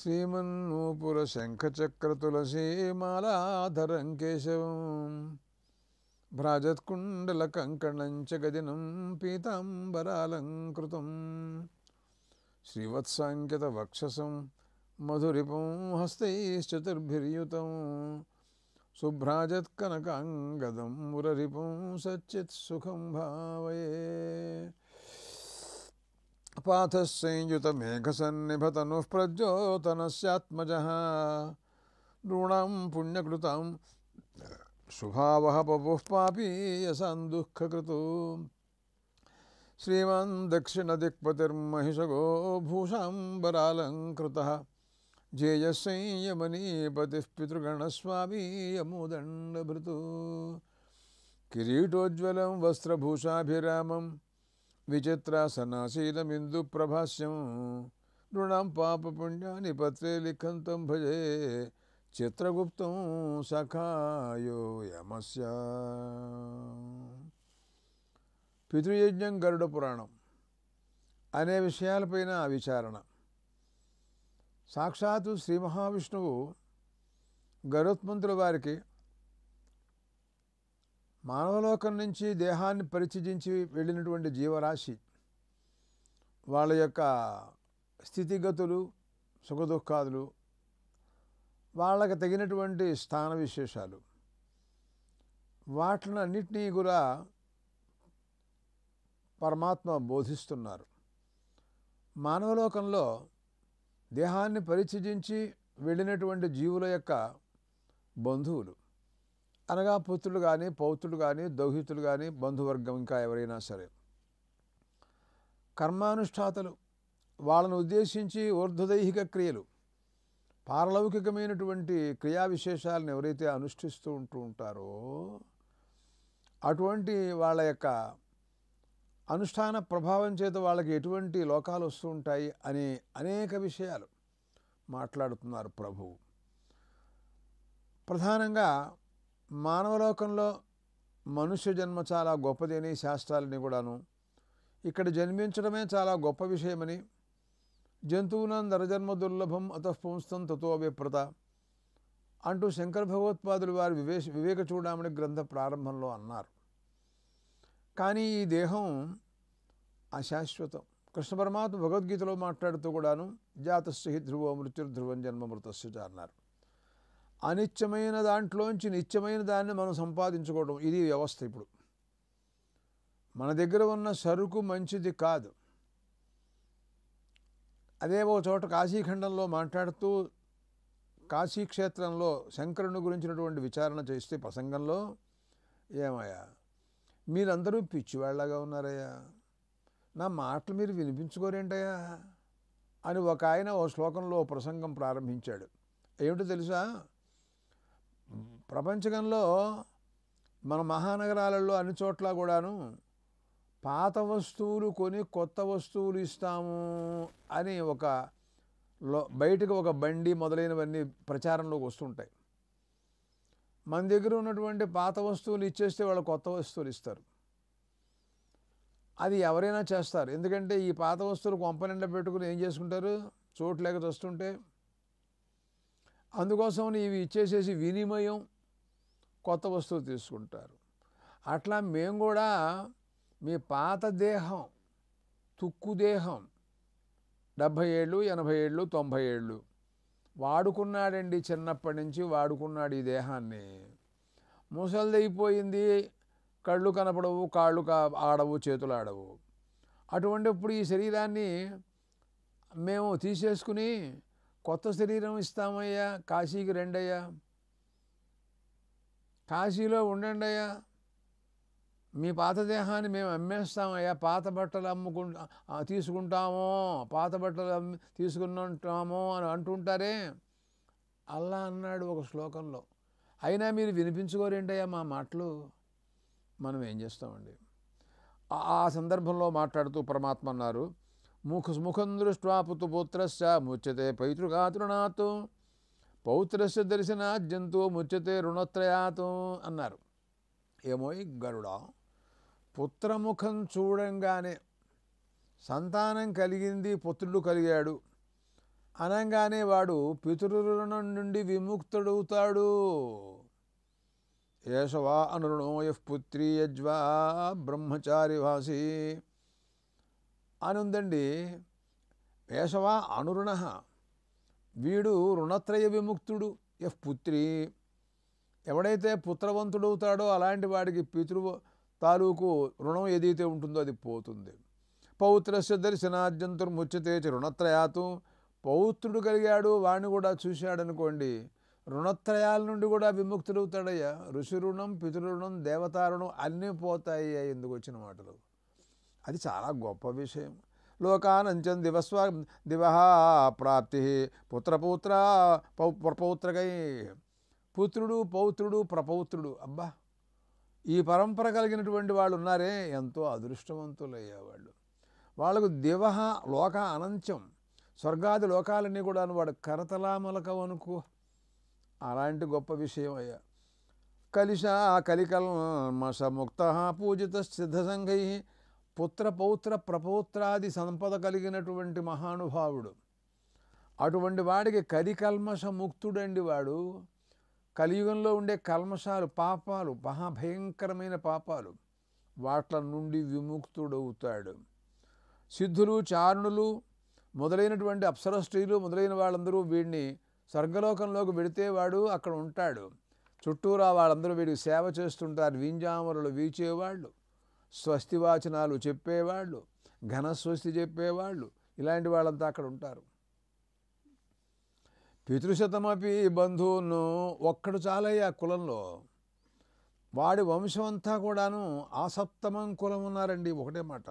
శ్రీమన్నూపురశంఖచక్రతులసీమాలాధరం కేశవం భ్రాజత్కుండలకంకణం చ గదినం పీతాంబరాలంకృతం శ్రీవత్సాంకితవక్షసం మధురిపుం హస్తైశ్చతుర్భిర్యుతం శుభ్రాజత్కనకాంగదం మురరిపుం సచ్చిత్సుఖం భావయే. పాథస్సంయుతమేఘసన్నిభతనుః ప్రజ్యోతనస్యాత్మజః నృణాం పుణ్యకృతాం శుభావహ పపుః పాపీయసాందుఃఖకృతు శ్రీమాన్ దక్షిణదిక్పతిర్మహిషగో భూషాంబరాలంకృతః జేయస్సంయమనీపతిః పితృగణస్వామీయమోదండభృతు కిరీటోజ్వలం వస్త్రభూషాభిరామం విచిత్రాసనాసీనమిందుప్రభాస్యం నృణాం పాపపుణ్యాని పత్రే లిఖంతం భజే చిత్రగుప్తం సఖాయో యమస్య. పితృయజ్ఞం గరుడ పురాణం అనే విషయాలపైన విచారణ. సాక్షాత్తు శ్రీ మహావిష్ణువు గరుత్మంతుల వారికి మానవలోకం నుంచి దేహాన్ని పరిత్యజించి వెళ్ళినటువంటి జీవరాశి వాళ్ళ యొక్క స్థితిగతులు సుఖదుఖాదులు వాళ్ళకి తగినటువంటి స్థాన విశేషాలు వాటిని అన్నిటినీ కూడా పరమాత్మ బోధిస్తున్నారు. మానవలోకంలో దేహాన్ని పరిత్యజించి వెళ్ళినటువంటి జీవుల యొక్క బంధువులు అనగా పుత్రులు కానీ పౌత్రులు కానీ దౌహితులు కానీ బంధువర్గం ఇంకా ఎవరైనా సరే కర్మానుష్ఠాతలు వాళ్ళను ఉద్దేశించి ఊర్ధ్వదైహిక క్రియలు పారలౌకికమైనటువంటి క్రియా విశేషాలను ఎవరైతే అనుష్ఠిస్తూ ఉంటారో అటువంటి వాళ్ళ యొక్క అనుష్ఠాన ప్రభావం చేత వాళ్ళకి ఎటువంటి లోకాలు వస్తూ ఉంటాయి అనే అనేక విషయాలు మాట్లాడుతున్నారు ప్రభువు. ప్రధానంగా మానవలోకంలో మనుష్య జన్మ చాలా గొప్పది అని శాస్త్రాలని కూడాను, ఇక్కడ జన్మించడమే చాలా గొప్ప విషయమని, జంతువునం నరజన్మ దుర్లభం అతఃపుంస్తం తతో విప్రత అంటూ శంకర భగవత్పాదులు వారి వివేక చూడామణి గ్రంథ ప్రారంభంలో అన్నారు. కానీ ఈ దేహం అశాశ్వతం. కృష్ణ పరమాత్మ భగవద్గీతలో మాట్లాడుతూ కూడాను జాతస్య హి ధ్రువో మృత్యుర్ధ్రువం జన్మమృతస్య చ అన్నారు. అనిత్యమైన దాంట్లోంచి నిత్యమైన దాన్ని మనం సంపాదించుకోవడం ఇది వ్యవస్థ. ఇప్పుడు మన దగ్గర ఉన్న సరుకు మంచిది కాదు. అదే ఒక చోట కాశీఖండంలో మాట్లాడుతూ కాశీక్షేత్రంలో శంకరుని గురించినటువంటి విచారణ చేస్తే ప్రసంగంలో, ఏమయ్యా మీరందరూ పిచ్చివాళ్లాగా ఉన్నారయ్యా, నా మాటలు మీరు వినిపించుకోరేంటయ్యా అని ఒక ఆయన ఓ శ్లోకంలో ప్రసంగం ప్రారంభించాడు. ఏమిటో తెలుసా, ప్రపంచకంలో మన మహానగరాలలో అన్ని చోట్ల కూడాను పాత వస్తువులు కొని కొత్త వస్తువులు ఇస్తాము అని బయటకు ఒక బండి మొదలైనవన్నీ ప్రచారంలోకి వస్తుంటాయి. మన దగ్గర ఉన్నటువంటి పాత వస్తువులు ఇచ్చేస్తే వాళ్ళు కొత్త వస్తువులు ఇస్తారు. అది ఎవరైనా చేస్తారు. ఎందుకంటే ఈ పాత వస్తువులు కొంపనిండా పెట్టుకుని ఏం చేసుకుంటారు, చోటు లేక వస్తుంటే. అందుకోసం ఇవి ఇచ్చేసేసి వినిమయం కొత్త వస్తువు తీసుకుంటారు. అట్లా మేము కూడా మీ పాత దేహం, తుక్కు దేహం 70 ఏళ్ళు 80 ఏళ్ళు 90 ఏళ్ళు వాడుకున్నాడండి, చిన్నప్పటి నుంచి వాడుకున్నాడు ఈ దేహాన్ని. ముసలిదైపోయింది, కళ్ళు కనపడవు, కాళ్ళు ఆడవు, చేతులు ఆడవు. అటువంటిప్పుడు ఈ శరీరాన్ని మేము తీసేసుకుని కొత్త శరీరం ఇస్తామయ్యా, కాశీకి రెండయ్యా, కాశీలో ఉండండి అయ్యా, మీ పాత దేహాన్ని మేము అమ్మేస్తామయ్యా, పాత బట్టలు తీసుకుంటామో, పాత బట్టలు తీసుకుంటామో అని అంటుంటారే. అల్లా అన్నాడు ఒక శ్లోకంలో. అయినా మీరు వినిపించుకోరేంటయ్యా మా మాటలు. మనం ఏం చేస్తామండి. ఆ సందర్భంలో మాట్లాడుతూ పరమాత్మ అన్నారు, ముఖం దృష్ట్వా పుత్రస్య ముచ్యతే పైతృకాతృణాత్ పౌత్రస్య దర్శనాత్ జంతువు ముచ్యతే రుణత్రయాత్ అన్నారు. ఏమో ఈ గరుడా, పుత్రముఖం చూడంగానే సంతానం కలిగింది, పుత్రుడు కలిగాడు, అనగానే వాడు పితృరుణం నుండి విముక్తుడవుతాడు. ఏషవా అనురుణో యః పుత్రీ యజ్వా బ్రహ్మచారి వాసి అని ఉందండి. ఏషవా అనురుణ, వీడు రుణత్రయ విముక్తుడు. యః పుత్రి, ఎవడైతే పుత్రవంతుడవుతాడో అలాంటి వాడికి పితృ తాలూకు రుణం ఏదైతే ఉంటుందో అది పోతుంది. పౌత్రస్య దర్శనాద్యంతుర్ముచ్యతే చ రుణత్రయాతు, పౌత్రుడు కలిగాడు వాడిని కూడా చూశాడనుకోండి రుణత్రయాల నుండి కూడా విముక్తుడవుతాడయ్యా. ఋషి రుణం, పితృరుణం, దేవతారుణం అన్నీ పోతాయి ఎందుకు వచ్చిన మాటలు. అది చాలా గొప్ప విషయం. లోకానంచం దివహ ప్రాప్తి పుత్రపౌత్ర ప్రపౌత్రకై, పుత్రుడు పౌత్రుడు ప్రపౌత్రుడు. అబ్బా, ఈ పరంపర కలిగినటువంటి వాళ్ళు ఉన్నారే ఎంతో అదృష్టవంతులయ్యా వాళ్ళు. వాళ్ళకు దివహ లోక అనంత్యం, స్వర్గాది లోకాలన్నీ కూడా వాడు కరతలామలకవనుకో, అలాంటి గొప్ప విషయం అయ్యా. కలిశా కలికల్మషముక్త పూజిత సిద్ధసంఘై, పుత్ర పౌత్ర ప్రపౌత్రాది సంపద కలిగినటువంటి మహానుభావుడు. అటువంటి వాడికి కలికల్మష ముక్తుడండి వాడు. కలియుగంలో ఉండే కల్మషాలు, పాపాలు, మహాభయంకరమైన పాపాలు, వాట్ల నుండి విముక్తుడవుతాడు. సిద్ధులు, చారుణులు మొదలైనటువంటి అప్సర స్త్రీలు మొదలైన వాళ్ళందరూ వీడిని స్వర్గలోకంలోకి వెడితే వాడు అక్కడ ఉంటాడు. చుట్టూరా వాళ్ళందరూ వీడికి సేవ చేస్తుంటారు. వింజామరులు వీచేవాళ్ళు, స్వస్తివాచనాలు చెప్పేవాళ్ళు, ఘనస్వస్తి చెప్పేవాళ్ళు, ఇలాంటి వాళ్ళంతా అక్కడ ఉంటారు. పితృశతమపి బంధువును, ఒక్కడు చాలయ్యా కులంలో. వాడి వంశం అంతా కూడాను ఆసప్తమం కులం ఉన్నారండి. ఒకటే మాట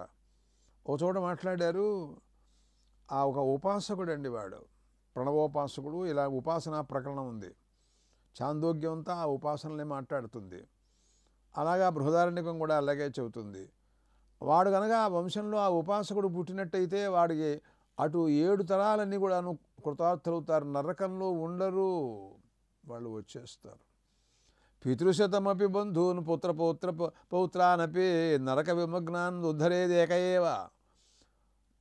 ఒక చోట మాట్లాడారు. ఆ ఒక ఉపాసకుడు అండి వాడు, ప్రణవోపాసకుడు. ఇలా ఉపాసనా ప్రకరణం ఉంది. చాందోగ్యం అంతా ఆ ఉపాసనలే మాట్లాడుతుంది. అలాగా బృహదారణ్యకం కూడా అలాగే చెబుతుంది. వాడు కనుక ఆ వంశంలో ఆ ఉపాసకుడు పుట్టినట్టయితే వాడికి అటు 7 తరాలన్నీ కూడాను కృతార్థులవుతారు. నరకంలో ఉండరు, వాళ్ళు వచ్చేస్తారు. పితృశతమపి బంధూన్ పుత్ర పౌత్రానపి నరక విమగ్నాన్ ఉద్ధరేదేకయేవ.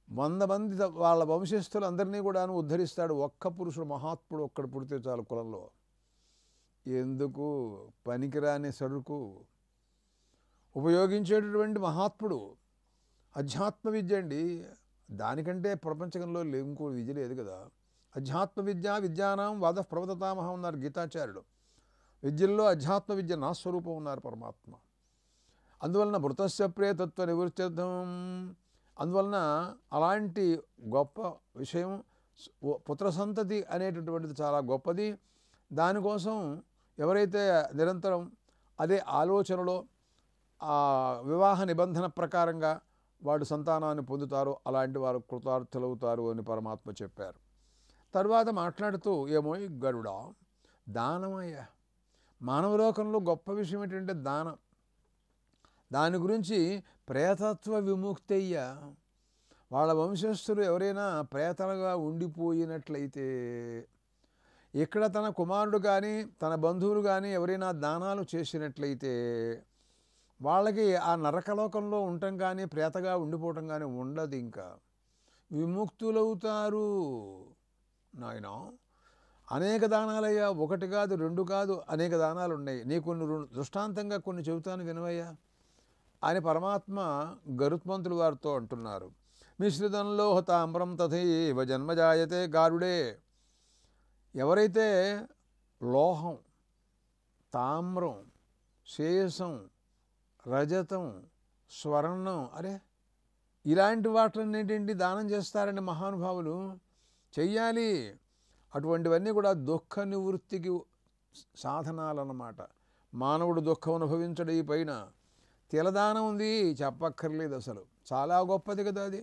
100 మంది వాళ్ళ వంశస్థులు అందరినీ కూడాను ఉద్ధరిస్తాడు. ఒక్క పురుషుడు మహాత్ముడు ఒక్కడు పుడితే చాలు కులంలో. ఎందుకు పనికిరాని సరుకు ఉపయోగించేటటువంటి మహాత్ముడు. అధ్యాత్మ విద్య అండి, దానికంటే ప్రపంచంలో ఇంకో విద్య లేదు కదా. అధ్యాత్మ విద్య విద్యానాం వాద ప్రవతతామహం ఉన్నారు గీతాచార్యుడు. విద్యల్లో అధ్యాత్మ విద్య నా స్వరూపం ఉన్నారు పరమాత్మ. అందువలన మృతస్య ప్రేతత్వ నివృత్త్యర్థం, అందువలన అలాంటి గొప్ప విషయం పుత్ర సంతతి అనేటటువంటిది చాలా గొప్పది. దానికోసం ఎవరైతే నిరంతరం అదే ఆలోచనలో ఆ వివాహ నిబంధన ప్రకారంగా వాడు సంతానాన్ని పొందుతారో అలాంటి వారు కృతార్థులవుతారు అని పరమాత్మ చెప్పారు. తర్వాత మాట్లాడుతూ ఏమో గరుడా, దానమయ్యా. మానవలోకంలో గొప్ప విషయం ఏంటంటే దానం. దాని గురించి ప్రేతత్వ విముక్తి అయ్యా. వాళ్ళ వంశస్థులు ఎవరైనా ప్రేతలుగా ఉండిపోయినట్లయితే, ఇక్కడ తన కుమారుడు కానీ తన బంధువులు కానీ ఎవరైనా దానాలు చేసినట్లయితే వాళ్ళకి ఆ నరకలోకంలో ఉండటం కానీ ప్రేతగా ఉండిపోవటం కానీ ఉండదు. ఇంకా విముక్తులవుతారు. నాయన అనేక దానాలయ్యా, ఒకటి కాదు రెండు కాదు, అనేక దానాలు ఉన్నాయి. నీ కొన్ని దృష్టాంతంగా కొన్ని చెబుతాను వినవయ్యా అని పరమాత్మ గరుత్మంతులు వారితో అంటున్నారు. మిశ్రితంలో తామ్రం తథైవ జన్మజాయతే గారుడే. ఎవరైతే లోహం, తామ్రం, శేషం, రజతం, స్వర్ణం, అరే ఇలాంటి వాటిలన్నింటి దానం చేస్తారండి మహానుభావులు. చెయ్యాలి. అటువంటివన్నీ కూడా దుఃఖ నివృత్తికి సాధనాలన్నమాట. మానవుడు దుఃఖం అనుభవించడం ఈ పైన తిలదానం ఉంది, చెప్పక్కర్లేదు అసలు. చాలా గొప్పది కదా అది.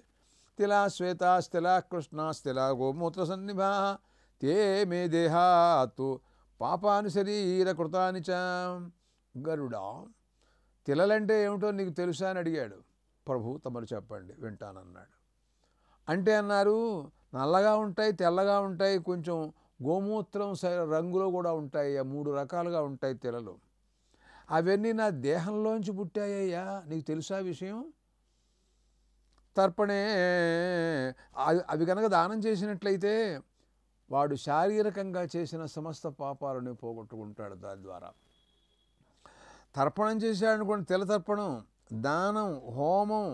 తిలా శ్వేతా స్థిలా కృష్ణ స్థిలా గోమూత్ర సన్నిభా తే మే దేహాత్తు పాపాను శరీర కృతాని చ. గరుడా, తిలలంటే ఏమిటో నీకు తెలుసా అని అడిగాడు. ప్రభు తమరు చెప్పండి వింటానన్నాడు. అంటే అన్నారు, నల్లగా ఉంటాయి, తెల్లగా ఉంటాయి, కొంచెం గోమూత్రం రంగులో కూడా ఉంటాయి. 3 రకాలుగా ఉంటాయి తిలలు. అవన్నీ నా దేహంలోంచి పుట్టాయ్యా, నీకు తెలుసా విషయం? తర్పణే అవి కనుక దానం చేసినట్లయితే వాడు శారీరకంగా చేసిన సమస్త పాపాలను పోగొట్టుకుంటాడు దాని ద్వారా. తర్పణం చేశాడనుకోండి, తెల తర్పణం, దానం, హోమం,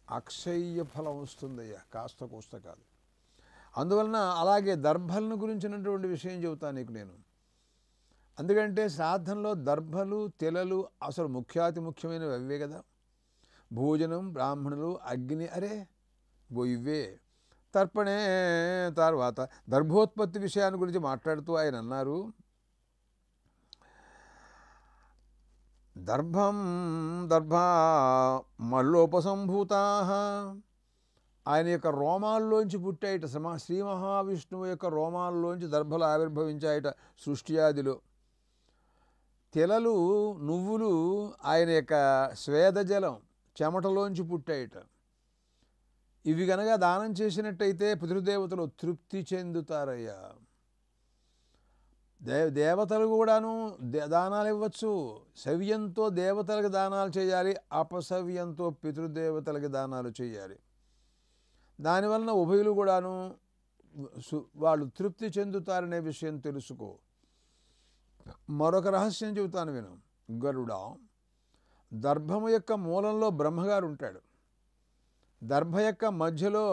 అక్షయ్య ఫలం వస్తుందయ్యా, కాస్త కూస్త కాదు. అందువలన అలాగే దర్భలను గురించినటువంటి విషయం చెబుతాను నీకు నేను. ఎందుకంటే శ్రాద్ధంలో దర్భలు, తెలలు అసలు ముఖ్యాతి ముఖ్యమైనవి అవే కదా. భోజనం, బ్రాహ్మణులు, అగ్ని, అరే ఇవే. తర్పణే తర్వాత దర్భోత్పత్తి విషయాన్ని గురించి మాట్లాడుతూ ఆయన అన్నారు, దర్భం దర్భా మల్లోపసంభూతా, ఆయన యొక్క రోమాల్లోంచి పుట్టాయిట. శ్రీ మహావిష్ణువు యొక్క రోమాల్లోంచి దర్భలు ఆవిర్భవించాయిట సృష్టియాదిలో. తెలలు, నువ్వులు ఆయన యొక్క స్వేదజలం, చెమటలోంచి పుట్టాయిట. ఇవి గనక దానం చేసినట్టయితే పితృదేవతలు తృప్తి చెందుతారయ్యా. దేవతలు కూడాను దానాలు ఇవ్వచ్చు. సవ్యంతో దేవతలకు దానాలు చేయాలి, అపసవ్యంతో పితృదేవతలకు దానాలు చేయాలి. దానివలన ఉభయులు కూడాను వాళ్ళు తృప్తి చెందుతారనే విషయం తెలుసుకో. మరొక రహస్యం చెబుతాను విను. గరుడ దర్భము యొక్క మూలంలో బ్రహ్మగారు ఉంటాడు. దర్భ యొక్క మధ్యలో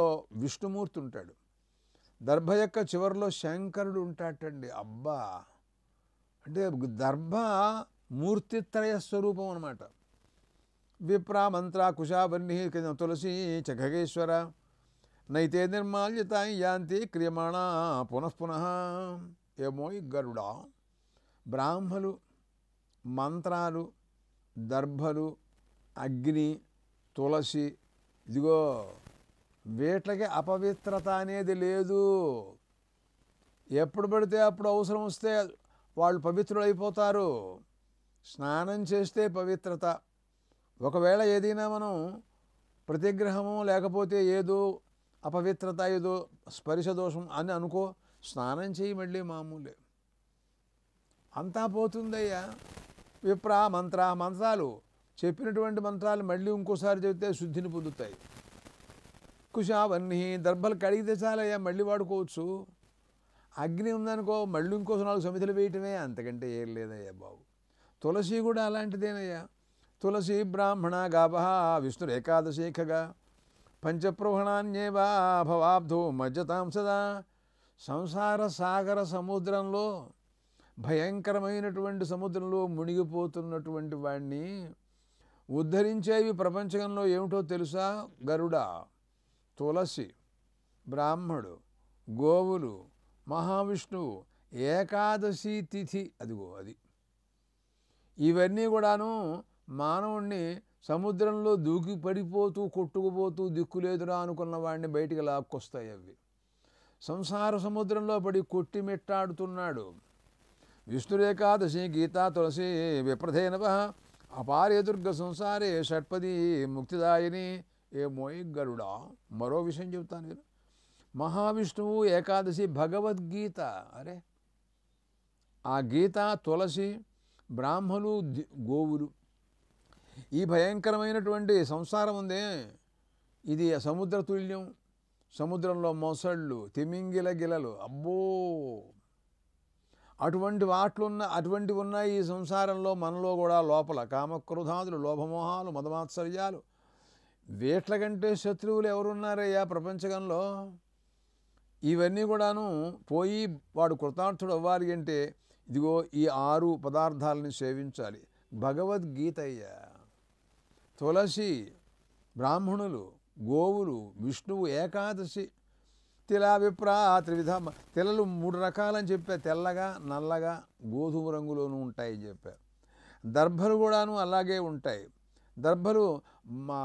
విష్ణుమూర్తి ఉంటాడు. దర్భ యొక్క చివరిలో శంకరుడు ఉంటాటండి. అబ్బా, అంటే దర్భ మూర్తిత్రయ స్వరూపం అన్నమాట. విప్ర మంత్ర కుశావన్నీ తులసి చఖగేశ్వర నైతే నిర్మాల్యత యాంతి క్రియమాణ పునఃపునః. ఏమో ఈ గరుడ బ్రాహ్మలు, మంత్రాలు, దర్భలు, అగ్ని, తులసి, ఇదిగో వీటికి అపవిత్రత అనేది లేదు. ఎప్పుడు పడితే అప్పుడు అవసరం వస్తే వాళ్ళు పవిత్రులు అయిపోతారు. స్నానం చేస్తే పవిత్రత. ఒకవేళ ఏదైనా మనం ప్రతిగ్రహము లేకపోతే ఏదో అపవిత్రత, ఏదో స్పర్శ దోషం అని అనుకో, స్నానం చేయి, మళ్ళీ మామూలే, అంతా పోతుందయ్యా. విప్ర మంత్రాలు చెప్పినటువంటి మంత్రాలు మళ్ళీ ఇంకోసారి చెబితే శుద్ధిని పొందుతాయి. కుశావన్నీ దర్భలు కడిగితే చాలయ్యా, మళ్ళీ వాడుకోవచ్చు. అగ్ని ఉందనుకో, మళ్ళీ ఇంకో 4 సమితులు వేయటమే, అంతకంటే ఏం లేదయ్యా బాబు. తులసి కూడా అలాంటిదేనయ్యా. తులసి బ్రాహ్మణ గాభ విష్ణురు ఏకాదశేఖగా పంచప్రోహణాన్యేవా భవాబ్ధో మజ్జతాం సదా. సంసార సాగర సముద్రంలో, భయంకరమైనటువంటి సముద్రంలో మునిగిపోతున్నటువంటి వాడిని ఉద్ధరించేవి ప్రపంచంలో ఏమిటో తెలుసా? గరుడ, తులసి, బ్రాహ్మడు, గోవులు, మహావిష్ణువు, ఏకాదశి తిథి, అదిగో అది. ఇవన్నీ కూడాను మానవుణ్ణి సముద్రంలో దూకి పడిపోతూ కొట్టుకుపోతూ దిక్కులేదురా అనుకున్న వాడిని బయటికి లాక్కొస్తాయి అవి. సంసార సముద్రంలో పడి కొట్టిమెట్టాడుతున్నాడు. విష్ణురేకాదశి గీతా తులసి విప్రధేనవ అపారే దుర్గ సంసారే షట్పది ముక్తిదాయిని. ఏమోయ్ గరుడా, మరో విషయం చెబుతాను నేను. మహావిష్ణువు ఏకాదశి భగవద్గీత, అరే ఆ గీత, తులసి, బ్రాహ్మలు, గోవులు, ఈ భయంకరమైనటువంటి సంసారం ఉందే, ఇది సముద్ర తుల్యం. సముద్రంలో మొసళ్ళు, తిమింగిల గిలలు, అబ్బో అటువంటివి ఉన్నాయి ఈ సంసారంలో. మనలో కూడా లోపల కామక్రోధాదులు, లోభమోహాలు, మదమాత్సర్యాలు, వీట్ల కంటే శత్రువులు ఎవరున్నారయ్యా ప్రపంచంలో? ఇవన్నీ కూడాను పోయి వాడు కృతార్థుడు అవ్వాలి అంటే ఇదిగో ఈ 6 పదార్థాలని సేవించాలి. భగవద్గీత అయ్యా, తులసి, బ్రాహ్మణులు, గోవులు, విష్ణువు, ఏకాదశి, తిల విప్ర త్రివిధ. తిలలు 3 రకాలని చెప్పా, తెల్లగా, నల్లగా, గోధుమ రంగులోనూ ఉంటాయని చెప్పా. దర్భలు కూడాను అలాగే ఉంటాయి. దర్భలు మా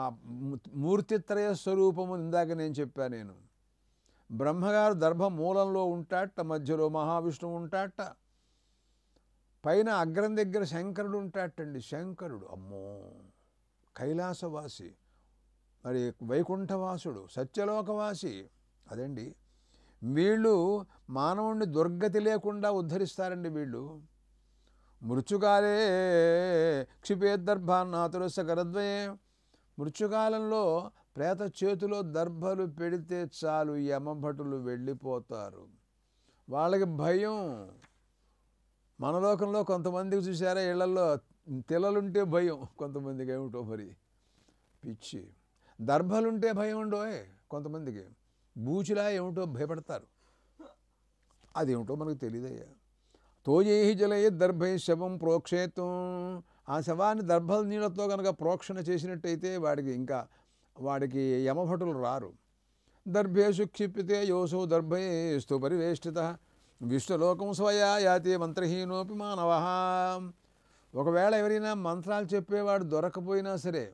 మూర్తిత్రయ స్వరూపము ఇందాక నేను చెప్పాను నేను. బ్రహ్మగారు దర్భ మూలంలో ఉంటాట, మధ్యలో మహావిష్ణువు ఉంటాట, పైన అగ్రం దగ్గర శంకరుడు ఉంటాటండి. శంకరుడు అమ్మో కైలాసవాసి, మరి వైకుంఠవాసుడు, సత్యలోకవాసి, అదండి. వీళ్ళు మానవుణ్ణి దుర్గతి లేకుండా ఉద్ధరిస్తారండి వీళ్ళు. మృత్యుకాలే క్షిపేద్దర్భాన్నాతురస్య కరద్వయే. మృత్యుకాలంలో ప్రేత చేతిలో దర్భలు పెడితే చాలు, యమభటులు వెళ్ళిపోతారు. వాళ్ళకి భయం. మన లోకంలో కొంతమందికి చూసారా ఇళ్లలో తిలలుంటే భయం, కొంతమందికి ఏమిటో మరి పిచ్చి. దర్భలుంటే భయం ఉండోయ్ కొంతమందికి, బూచిలా ఏమిటో భయపడతారు. అదేమిటో మనకు తెలియదయ్యా. తోయేహి జలయ దర్భై శవం ప్రోక్షేతం. ఆ శవాన్ని దర్భల నీళ్ళతో కనుక ప్రోక్షణ చేసినట్టయితే వాడికి యమభటులు రారు. దర్భేషు క్షిప్యతే యోసో దర్భేస్తు పరివేష్టిత విష్ణులోకం స్వయా యాతి మంత్రహీనోపి మానవ. ఒకవేళ ఎవరైనా మంత్రాలు చెప్పేవాడు దొరకపోయినా సరే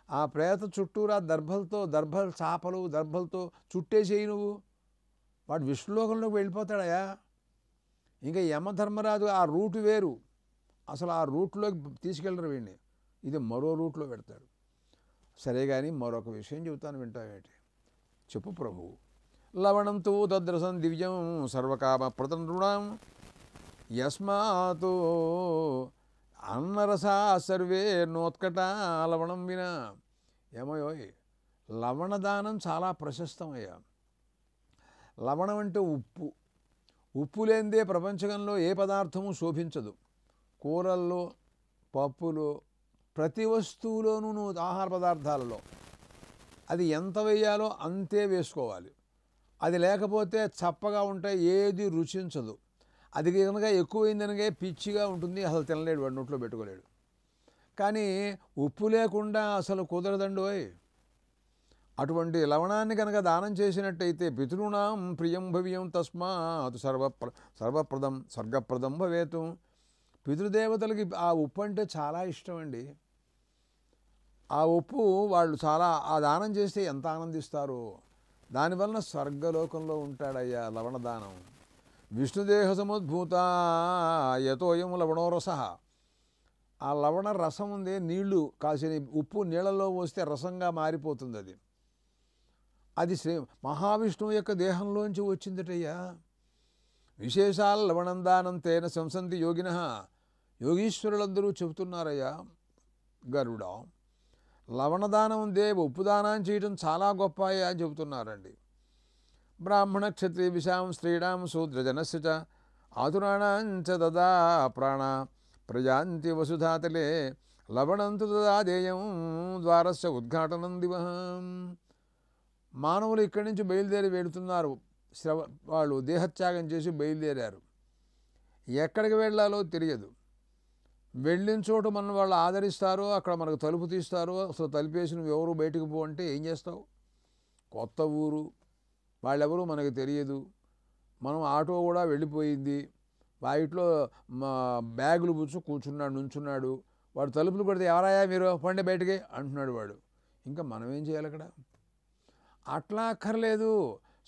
ఆ ప్రేత చుట్టూరా దర్భల చాపలు దర్భలతో చుట్టేసేయి నువ్వు, వాడు విష్ణులోకంలోకి వెళ్ళిపోతాడయా. ఇంకా యమధర్మరాజు ఆ రూటు వేరు, అసలు ఆ రూట్లోకి తీసుకెళ్ళరు వీడిని, ఇది మరో రూట్లో పెడతాడు. సరే కానీ మరొక విషయం చెబుతాను, వింటావేంటి? చెప్పు ప్రభు. లవణంతో తద్రసం దివ్యం సర్వకామ ప్రతనృణం యస్మాత్ అన్నరసా సర్వే నోత్కట లవణం వినా. ఏమయోయ్, లవణదానం చాలా ప్రశస్తమయ్యా. లవణం అంటే ఉప్పు. ఉప్పు లేనిదే ప్రపంచంలో ఏ పదార్థము శోభించదు. కూరల్లో, పప్పులో, ప్రతి వస్తువులోనూ ఆహార పదార్థాలలో అది ఎంత వేయాలో అంతే వేసుకోవాలి. అది లేకపోతే చప్పగా ఉంటాయి, ఏది రుచించదు. అది కనుక ఎక్కువైందనగా పిచ్చిగా ఉంటుంది, అసలు తినలేడు, వాడి నోట్లో పెట్టుకోలేడు. కానీ ఉప్పు లేకుండా అసలు కుదరదండోయ్. అటువంటి లవణాన్ని కనుక దానం చేసినట్టయితే పితృణాం ప్రియం భవ్యం తస్మాత్ స్వర్గప్రదం భవేతు. పితృదేవతలకి ఆ ఉప్పు అంటే చాలా ఇష్టం అండి. ఆ ఉప్పు వాళ్ళు చాలా ఆ దానం చేస్తే ఎంత ఆనందిస్తారో. దానివలన స్వర్గలోకంలో ఉంటాడయ్యా లవణదానం. విష్ణుదేహ సముద్భూత యతోయం లవణోరస. ఆ లవణ రసం ఉంది, నీళ్లు కాసిన ఉప్పు నీళ్ళలో పోస్తే రసంగా మారిపోతుంది. అది మహావిష్ణువు యొక్క దేహంలోంచి వచ్చిందటయ్యా. విశేషాలు లవణం దానం తేన సంసంతి యోగిన. యోగీశ్వరులందరూ చెబుతున్నారయ్యా. గరుడ లవణదానం ఉప్పు దానం చేయడం చాలా గొప్ప అని చెబుతున్నారండి. బ్రాహ్మణ క్షత్రియ విషాం స్త్రీణాం శూద్రజనస్య చ ఆతురాణాంచ దదా ప్రాణ ప్రజాంతి వసుధాతలే లవణంతు దదా దేయం ద్వారస్య ఉద్ఘాటనం దివహం. మానవులు ఇక్కడి నుంచి బయలుదేరి వెళుతున్నారు. వాళ్ళు దేహత్యాగం చేసి బయలుదేరారు. ఎక్కడికి వెళ్ళాలో తెలియదు. వెళ్ళిన చోటు మనం వాళ్ళు ఆదరిస్తారో, అక్కడ మనకు తలుపు తీస్తారో, అసలు తలుపేసి నువ్వు ఎవరు బయటకు పో అంటే ఏం చేస్తావు? కొత్త ఊరు, వాళ్ళెవరూ మనకు తెలియదు. మనం ఆటో కూడా వెళ్ళిపోయింది, వాటిలో బ్యాగులు పుచ్చు నుంచున్నాడు. వాడు తలుపులు కొడితే ఎవరాయా మీరు, పండే బయటకి అంటున్నాడు వాడు. ఇంకా మనం ఏం చేయాలి అక్కడ? అట్లా అక్కర్లేదు,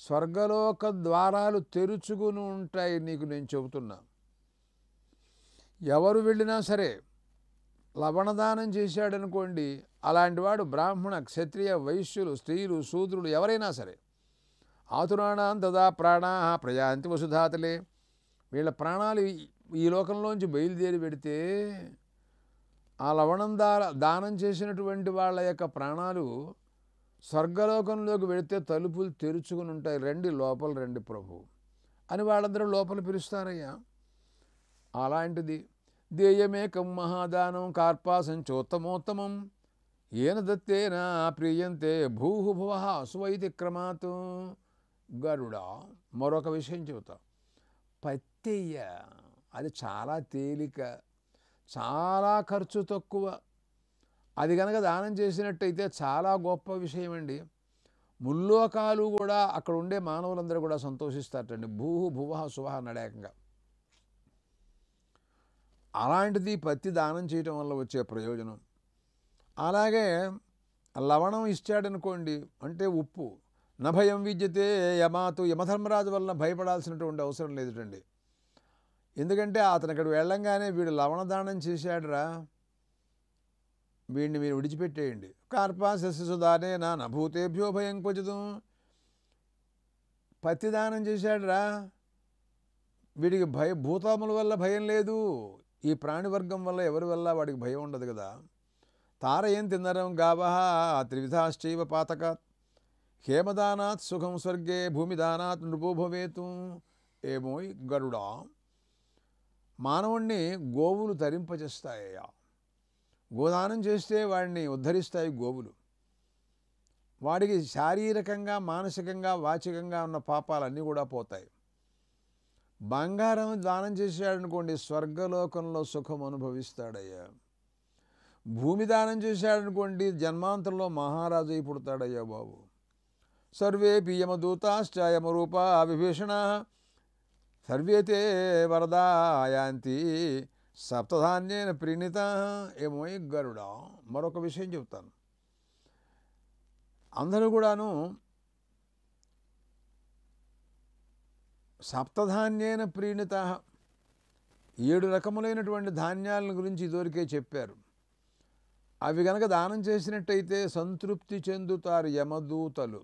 స్వర్గలోక ద్వారాలు తెరుచుకుని ఉంటాయి. నీకు నేను చెబుతున్నా, ఎవరు వెళ్ళినా సరే లవణదానం చేశాడనుకోండి, అలాంటి వాడు బ్రాహ్మణ క్షత్రియ వైశ్యులు స్త్రీలు శూద్రులు ఎవరైనా సరే ఆతురాణాం తదా ప్రాణా ప్రజాంతి వసుధాతలే. వీళ్ళ ప్రాణాలు ఈ లోకంలోంచి బయలుదేరి పెడితే ఆ లవణం దానం చేసినటువంటి వాళ్ళ యొక్క ప్రాణాలు స్వర్గలోకంలోకి వెళితే తలుపులు తెరుచుకుని ఉంటాయి. రండి లోపల రండి ప్రభు అని వాళ్ళందరూ లోపల పిలుస్తారయ్యా. అలాంటిది దేయమేకం మహాదానం కార్పాసంచోత్తమోత్తమం ఏన దత్తేన ప్రియంతే భూహుభువ సువైతి క్రమాత్. గరుడా మరొక విషయం చెబుతా. పత్తెయ్య అది చాలా తేలిక, చాలా ఖర్చు తక్కువ. అది కనుక దానం చేసినట్టయితే చాలా గొప్ప విషయం అండి. ముల్లోకాలు కూడా అక్కడ ఉండే మానవులందరూ కూడా సంతోషిస్తారటండి. భూహుభువ సువహ నడేకంగా. అలాంటిది పత్తి దానం చేయటం వల్ల వచ్చే ప్రయోజనం. అలాగే లవణం ఇచ్చాడనుకోండి, అంటే ఉప్పు. నభయం విద్యతే యమాతు. యమధర్మరాజు వలన భయపడాల్సినటువంటి అవసరం లేదుటండి. ఎందుకంటే అతను అక్కడ వెళ్ళంగానే వీడు లవణదానం చేశాడురా, వీడిని మీరు విడిచిపెట్టేయండి. కార్పాసస్సుదానే నా నభూతేభ్యో భయం క్వచితు. పత్తి దానం చేశాడురా, వీడికి భూతముల వల్ల భయం లేదు. ఈ ప్రాణివర్గం వల్ల ఎవరి వల్ల వాడికి భయం ఉండదు కదా. తారయం తిన్నరం గావహ త్రివిధాశ్చైవ పాతకాత్ హేమదానాత్ సుఖం స్వర్గే భూమిదానాత్ నృపో భవేతు. ఏమోయ్ గరుడా, మానవుణ్ణి గోవులు తరింపజేస్తాయ్యా. గోదానం చేస్తే వాడిని ఉద్ధరిస్తాయి గోవులు. వాడికి శారీరకంగా, మానసికంగా, వాచికంగా ఉన్న పాపాలన్నీ కూడా పోతాయి. బంగారం దానం చేశాడనుకోండి, స్వర్గలోకంలో సుఖం అనుభవిస్తాడయ్యా. భూమి దానం చేశాడనుకోండి, జన్మాంతరంలో మహారాజు అయి పుడతాడయ్యా బాబు. సర్వేపి యమదూతాశ్చ యమరూపా విభీషణా సర్వే తే వరదాయాంతి సప్తధాన్యేన ప్రీణిత. ఏమోయ్ గరుడా, మరొక విషయం చెప్తాను. అందరూ కూడాను సప్తధాన్యేన ప్రీణిత, 7 రకములైనటువంటి ధాన్యాలను గురించి ఇదివరకే చెప్పారు. అవి గనక దానం చేసినట్టయితే సంతృప్తి చెందుతారు యమదూతలు.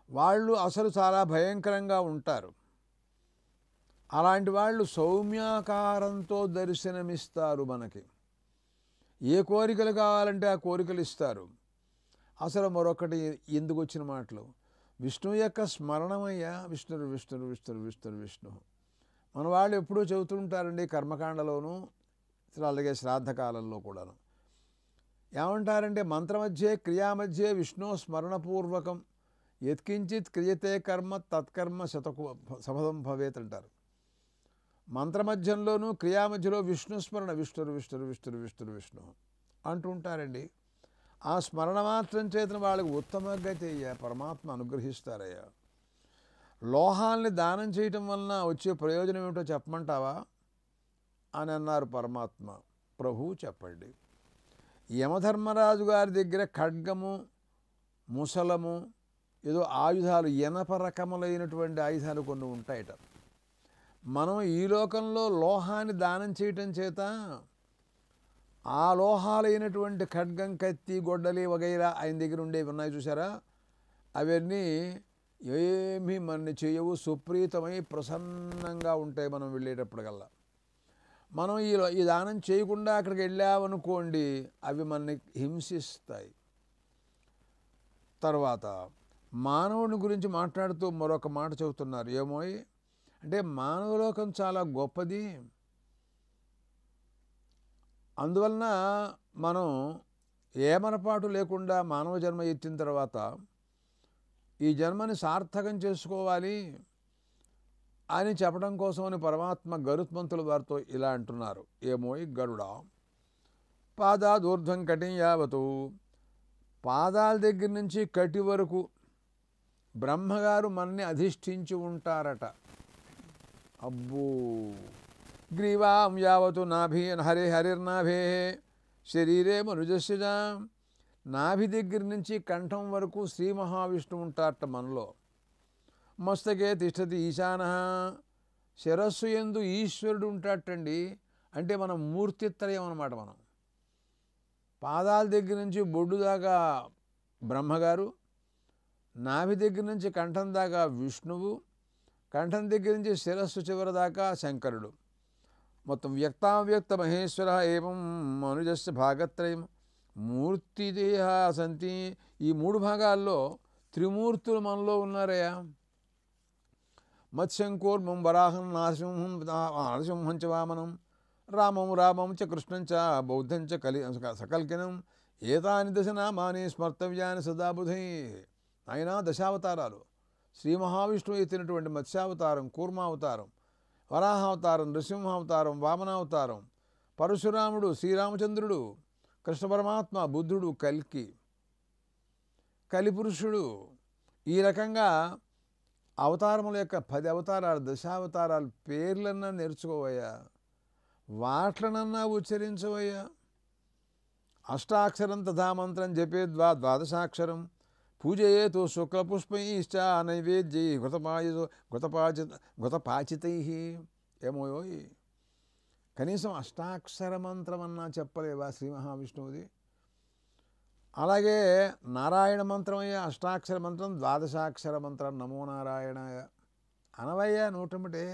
వాళ్ళు అసలు చాలా భయంకరంగా ఉంటారు. అలాంటి వాళ్ళు సౌమ్యాకారంతో దర్శనమిస్తారు మనకి. ఏ కోరికలు కావాలంటే ఆ కోరికలు ఇస్తారు. అసలు మరొకటి ఎందుకు వచ్చిన మాటలు, విష్ణువు యొక్క స్మరణమయ్యా. విష్ణురు విష్ణురు విష్ణురు విష్ణురు విష్ణు మన వాళ్ళు ఎప్పుడూ చెబుతూ ఉంటారండి, కర్మకాండలోనూ అలాగే శ్రాద్ధకాలంలో కూడాను. ఏమంటారంటే మంత్రమధ్యే క్రియామధ్యే విష్ణు స్మరణపూర్వకం యత్కించిత్ క్రియతే కర్మ తత్కర్మ శతపథం భవేత్ అంటారు. మంత్రమధ్యంలోనూ క్రియామధ్యలో విష్ణు స్మరణ, విష్ణురు విష్ణురు విష్ణురు విష్ణురు విష్ణు అంటూ ఉంటారండి. ఆ స్మరణ మాత్రం చేతన వాళ్ళకి ఉత్తమ గతి అయ్యా, పరమాత్మ అనుగ్రహిస్తారయ్యా. లోహాల్ని దానం చేయటం వలన వచ్చే ప్రయోజనం ఏమిటో చెప్పమంటావా అని అన్నారు పరమాత్మ. ప్రభు చెప్పండి. యమధర్మరాజు గారి దగ్గర ఖడ్గము, ముసలము, ఏదో ఆయుధాలు, ఎనప రకములైనటువంటి ఆయుధాలు కొన్ని ఉంటాయట. మనం ఈ లోకంలో లోహాన్ని దానం చేయటం చేత ఆ లోహాలైనటువంటి ఖడ్గం, కత్తి, గొడ్డలి వగైరా ఆయన దగ్గర ఉండేవి ఉన్నాయి చూసారా, అవన్నీ ఏమీ మనని చేయవు, సుప్రీతమై ప్రసన్నంగా ఉంటాయి మనం వెళ్ళేటప్పటికల్లా. మనం ఈ దానం చేయకుండా అక్కడికి వెళ్ళామనుకోండి, అవి మనని హింసిస్తాయి. తర్వాత మానవుని గురించి మాట్లాడుతూ మరొక మాట చెబుతున్నారు. ఏమోయ్ అంటే మానవలోకం చాలా గొప్పది. అందువలన మనం ఏమరపాటు లేకుండా మానవ జన్మ ఎత్తిన తర్వాత ఈ జన్మని సార్థకం చేసుకోవాలి అని చెప్పడం కోసమని పరమాత్మ గరుత్మంతుల వారితో ఇలా అంటున్నారు. ఏమోయ్ గరుడా, పాదాదూర్ధ్వం కటిం యావతు, పాదాల దగ్గర నుంచి కటి వరకు బ్రహ్మగారు మనని అధిష్ఠించి ఉంటారట. అబ్బో, గ్రీవాం యావతు నాభి హరిర్నాభే శరీరే మనుజస్య, నాభి దగ్గర నుంచి కంఠం వరకు శ్రీ మహావిష్ణువు ఉంటారట మనలో. మస్తకే తిష్టతి ఈశాన, శిరస్సు యందు ఈశ్వరుడు ఉంటాటండి. అంటే మనం మూర్తిత్రయం అన్నమాట. మనం పాదాల దగ్గర నుంచి బొడ్డు దాకా బ్రహ్మగారు, నాభి దగ్గర నుంచి కంఠం దాకా విష్ణువు, కంఠం దగ్గర నుంచి శిరస్సు చివరి దాకా శంకరుడు. మొత్తం వ్యక్తావ్యక్త మహేశ్వర ఏవం మనుజస్య భాగత్రయం మూర్తిదేహ సంతి. ఈ 3 భాగాల్లో త్రిమూర్తులు మనలో ఉన్నారయ్యా. మత్స్యంకూర్మం వరాహం నరసింహం చ వామనం రామం చ కృష్ణం చ బౌద్ధం చ సకల్కినం ఏతాని దశనామాని స్మర్తవ్యాని సదాబుధై. అయినా దశావతారాలు. శ్రీ మహావిష్ణువు ఎత్తినటువంటి మత్స్యావతారం, కూర్మావతారం, వరాహావతారం, నృసింహావతారం, వామనావతారం, పరశురాముడు, శ్రీరామచంద్రుడు, కృష్ణ పరమాత్మ, బుద్ధుడు, కలిపురుషుడు. ఈ రకంగా అవతారముల యొక్క 10 అవతారాలు, దశావతారాలు పేర్లన్నా నేర్చుకోవయ్యా, వాట్లనన్నా ఉచ్చరించవయ్యా. అష్టాక్షరం తథా మంత్రం జపేద్వా ద్వాదశాక్షరం పూజయేతు శుక్లపుష్పైశ్చ నైవేద్యై ఘృతపాచితై. ఏమోయోయ్, కనీసం అష్టాక్షర మంత్రం అన్నా చెప్పలేవా శ్రీ మహావిష్ణువుది? అలాగే నారాయణ మంత్రం అయ్యా, అష్టాక్షర మంత్రం, ద్వాదశాక్షర మంత్రం నమో నారాయణాయ అనవయ్యా నూటమిటే.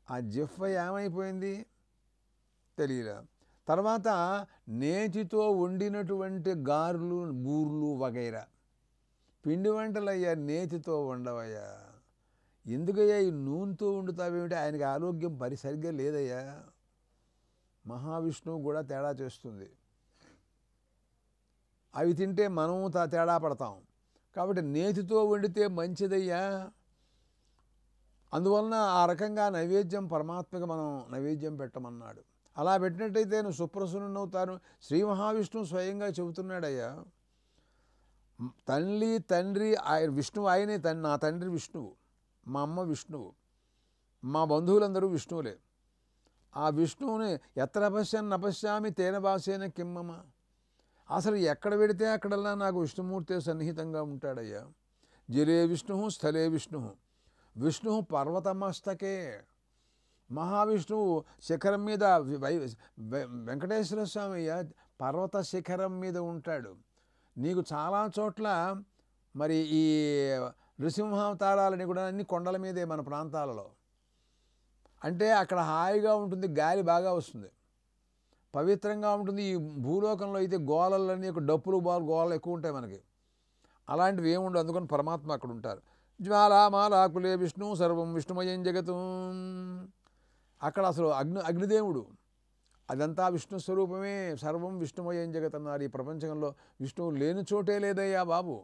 ఆ జిహ్వ ఏమైపోయింది తెలియలే. తర్వాత నేతితో వండినటువంటి గారెలు, బూర్లు వగైరా పిండి వంటలయ్యా నేతితో వండవయ్యా. ఎందుకయ్యా ఈ నూనెతో వండుతావేమిటి? ఆయనకి ఆరోగ్యం సరిగ్గా లేదయ్యా. మహావిష్ణువు కూడా తేడా చేస్తుంది. అవి తింటే మనం తేడా పడతాం. కాబట్టి నేతితో వండితే మంచిదయ్యా. అందువలన ఆ రకంగా నైవేద్యం పరమాత్మకి మనం నైవేద్యం పెట్టమన్నాడు. అలా పెట్టినట్టయితే నువ్వు సుప్రసన్నుడవుతాను. శ్రీ మహావిష్ణువు స్వయంగా చెబుతున్నాడయ్యా. తల్లి తండ్రి ఆయన విష్ణువు, ఆయనే నా తండ్రి విష్ణువు, మా అమ్మ విష్ణువు, మా బంధువులందరూ విష్ణువులే. ఆ విష్ణువుని ఎత్ర పశ్యన్ నపశ్యామి తేన భాసేన కిమ్మమ. అసలు ఎక్కడ పెడితే అక్కడల్లా నాకు విష్ణుమూర్తి సన్నిహితంగా ఉంటాడయ్యా. జిరే విష్ణు స్థలే విష్ణు, విష్ణు పర్వతమస్తకే. మహావిష్ణువు శిఖరం మీద వెంకటేశ్వర స్వామి అయ్యా పర్వత శిఖరం మీద ఉంటాడు. నీకు చాలా చోట్ల మరి ఈ నృసింహావతారాలని కూడా అన్ని కొండల మీదే మన ప్రాంతాలలో. అంటే అక్కడ హాయిగా ఉంటుంది, గాలి బాగా వస్తుంది, పవిత్రంగా ఉంటుంది. ఈ భూలోకంలో అయితే గోలలన్నీ డప్పులు గోలలు ఎక్కువ ఉంటాయి మనకి. అలాంటివి ఏముండవు. అందుకని పరమాత్మ అక్కడ ఉంటారు. జ్వాలామాలాకులే విష్ణు సర్వం విష్ణుమయం జగతు. అక్కడ అసలు అగ్నిదేవుడు, అదంతా విష్ణు స్వరూపమే. సర్వం విష్ణుమయం జగత్ అన్నారు. ఈ ప్రపంచంలో విష్ణువు లేని చోటే లేదయ్యా బాబు.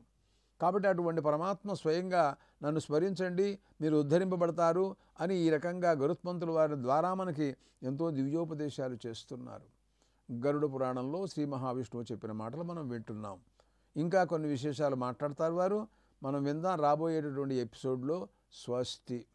కాబట్టి అటువంటి పరమాత్మ స్వయంగా నన్ను స్మరించండి, మీరు ఉద్ధరింపబడతారు అని ఈ రకంగా గరుత్మంతుల వారి ద్వారా మనకి ఎంతో దివ్యోపదేశాలు చేస్తున్నారు. గరుడ పురాణంలో శ్రీ మహావిష్ణువు చెప్పిన మాటలు మనం వింటున్నాం. ఇంకా కొన్ని విశేషాలు మాట్లాడతారు వారు. మనం విందాం రాబోయేటటువంటి ఎపిసోడ్లో. స్వస్తి.